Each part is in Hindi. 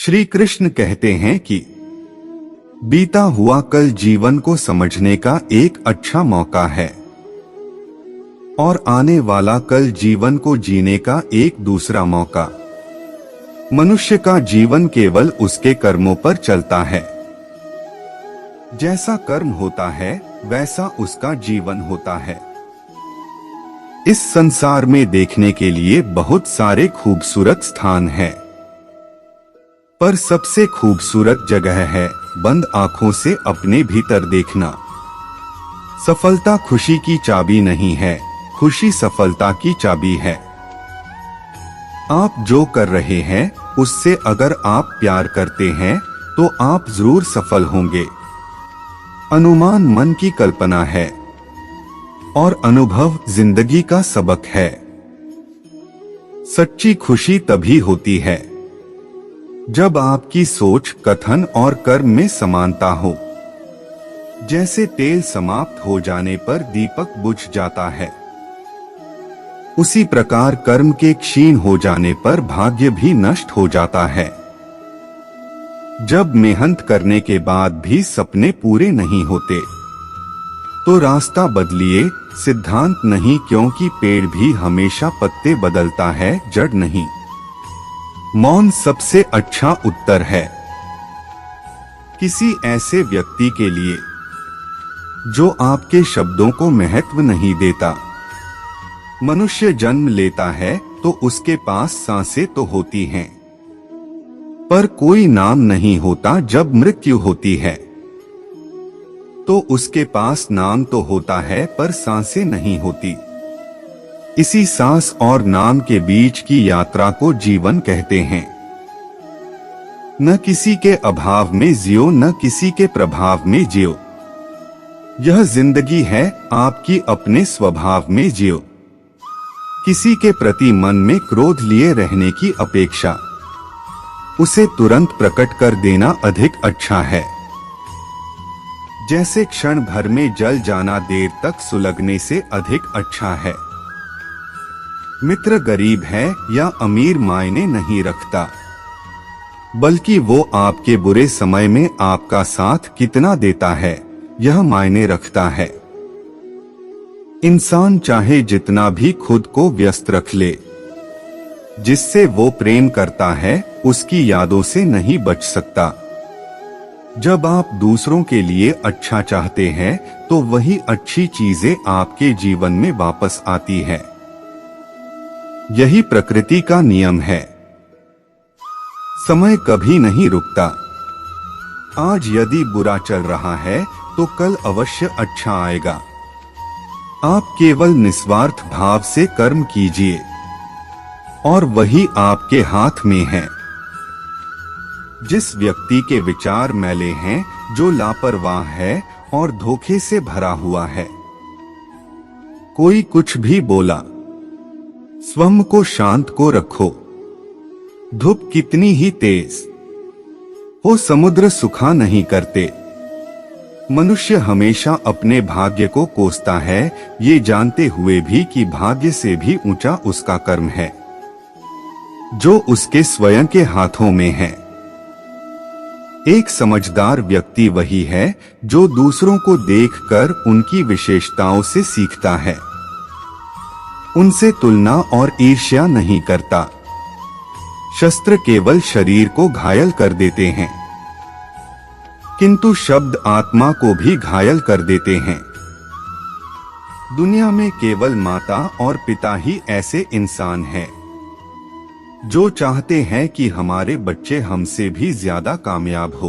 श्री कृष्ण कहते हैं कि बीता हुआ कल जीवन को समझने का एक अच्छा मौका है और आने वाला कल जीवन को जीने का एक दूसरा मौका। मनुष्य का जीवन केवल उसके कर्मों पर चलता है। जैसा कर्म होता है वैसा उसका जीवन होता है। इस संसार में देखने के लिए बहुत सारे खूबसूरत स्थान हैं, पर सबसे खूबसूरत जगह है बंद आंखों से अपने भीतर देखना। सफलता खुशी की चाबी नहीं है, खुशी सफलता की चाबी है। आप जो कर रहे हैं उससे अगर आप प्यार करते हैं तो आप जरूर सफल होंगे। अनुमान मन की कल्पना है और अनुभव जिंदगी का सबक है। सच्ची खुशी तभी होती है जब आपकी सोच, कथन और कर्म में समानता हो। जैसे तेल समाप्त हो जाने पर दीपक बुझ जाता है, उसी प्रकार कर्म के क्षीण हो जाने पर भाग्य भी नष्ट हो जाता है। जब मेहनत करने के बाद भी सपने पूरे नहीं होते तो रास्ता बदलिए, सिद्धांत नहीं, क्योंकि पेड़ भी हमेशा पत्ते बदलता है, जड़ नहीं। मौन सबसे अच्छा उत्तर है किसी ऐसे व्यक्ति के लिए जो आपके शब्दों को महत्व नहीं देता। मनुष्य जन्म लेता है तो उसके पास सांसें तो होती हैं, पर कोई नाम नहीं होता। जब मृत्यु होती है तो उसके पास नाम तो होता है पर सांसें नहीं होती। इसी सांस और नाम के बीच की यात्रा को जीवन कहते हैं। न किसी के अभाव में जियो, न किसी के प्रभाव में जियो। यह जिंदगी है आपकी, अपने स्वभाव में जियो। किसी के प्रति मन में क्रोध लिए रहने की अपेक्षा उसे तुरंत प्रकट कर देना अधिक अच्छा है। जैसे क्षण भर में जल जाना देर तक सुलगने से अधिक अच्छा है। मित्र गरीब है या अमीर मायने नहीं रखता, बल्कि वो आपके बुरे समय में आपका साथ कितना देता है यह मायने रखता है। इंसान चाहे जितना भी खुद को व्यस्त रख ले, जिससे वो प्रेम करता है उसकी यादों से नहीं बच सकता। जब आप दूसरों के लिए अच्छा चाहते हैं तो वही अच्छी चीजें आपके जीवन में वापस आती है। यही प्रकृति का नियम है। समय कभी नहीं रुकता। आज यदि बुरा चल रहा है तो कल अवश्य अच्छा आएगा। आप केवल निस्वार्थ भाव से कर्म कीजिए और वही आपके हाथ में है। जिस व्यक्ति के विचार मैले हैं, जो लापरवाह है और धोखे से भरा हुआ है, कोई कुछ भी बोला, स्वयं को शांत को रखो। धूप कितनी ही तेज हो, समुद्र सुखा नहीं करते। मनुष्य हमेशा अपने भाग्य को कोसता है, ये जानते हुए भी कि भाग्य से भी ऊंचा उसका कर्म है, जो उसके स्वयं के हाथों में है। एक समझदार व्यक्ति वही है जो दूसरों को देखकर उनकी विशेषताओं से सीखता है, उनसे तुलना और ईर्ष्या नहीं करता। शस्त्र केवल शरीर को घायल कर देते हैं, किंतु शब्द आत्मा को भी घायल कर देते हैं। दुनिया में केवल माता और पिता ही ऐसे इंसान हैं जो चाहते हैं कि हमारे बच्चे हमसे भी ज्यादा कामयाब हो।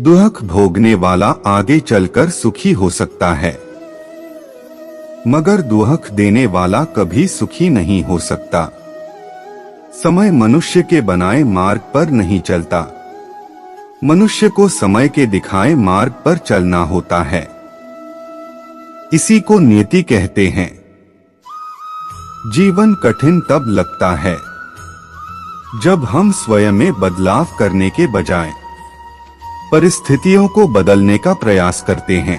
दुख भोगने वाला आगे चलकर सुखी हो सकता है, मगर दुख देने वाला कभी सुखी नहीं हो सकता। समय मनुष्य के बनाए मार्ग पर नहीं चलता, मनुष्य को समय के दिखाए मार्ग पर चलना होता है। इसी को नियति कहते हैं। जीवन कठिन तब लगता है जब हम स्वयं में बदलाव करने के बजाय परिस्थितियों को बदलने का प्रयास करते हैं।